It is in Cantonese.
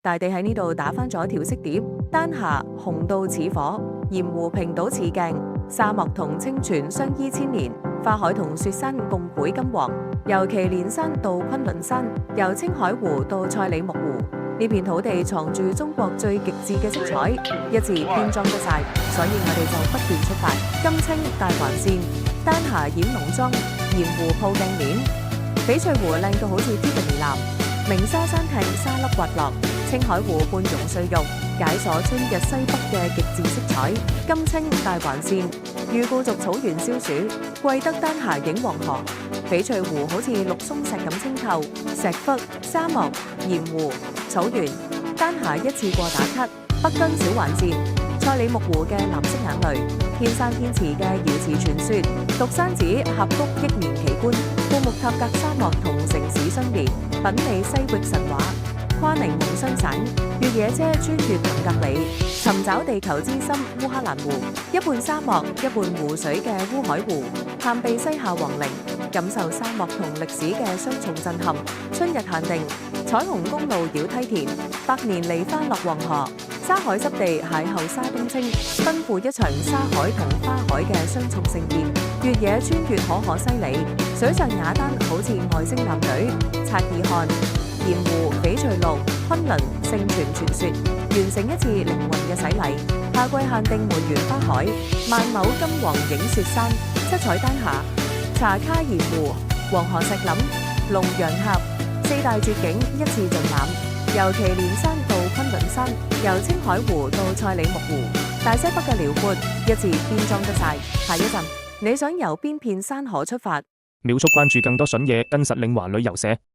大地喺呢度打返咗條色碟，丹霞紅到似火，鹽湖平到似鏡，沙漠同清泉相依千年，花海同雪山共繪金黃。由祁連山到昆崙山，由青海湖到賽里木湖，呢片土地藏住中國最極致嘅色彩，一字編裝得晒，所以我哋就不斷出發。金青大環線，丹霞染濃妝，鹽湖鋪鏡面，翡翠湖靚到好似 Tiffany 藍，明沙山聽沙粒滑落，青海湖半溶碎肉，解鎖春日西北嘅極致色彩。金青大環線，預告族草原消暑，貴得丹霞映黃河。翡翠湖好似綠松石咁清透，石窟、沙漠、鹽湖、草原，丹霞一次過打卡。北疆小環線，賽里木湖嘅藍色眼淚，天山天池嘅瑤池傳說，獨山子峽谷億年奇觀，庫木塔格沙漠同城市相連，品味西域神話。跨寧蒙雙省，越野車穿越騰格里，尋找地球之心烏克蘭湖，一半沙漠一半湖水嘅烏海湖，探秘西夏皇陵，感受沙漠同歷史嘅雙重震撼。春日限定，彩虹公路繞梯田，百年梨花落黃河，沙海濕地邂逅沙冬青，奔赴一場沙海同花海嘅雙重盛宴。越野穿越可西里，水上雅丹好似外星艦隊，察爾汗、鹽湖、翡翠綠、昆崙、聖泉傳說，完成一次靈魂嘅洗禮。夏季限定梅園花海，萬畝金黃映雪山，七彩丹霞，茶卡鹽湖，黃河石林，龍陽峽，四大絕景一次盡覽。由祁連山到昆崙山，由青海湖到賽里木湖，大西北嘅遼闊一次編裝得晒。下一站，你想由邊片山河出發？秒速關注更多筍嘢，跟實領華旅遊社。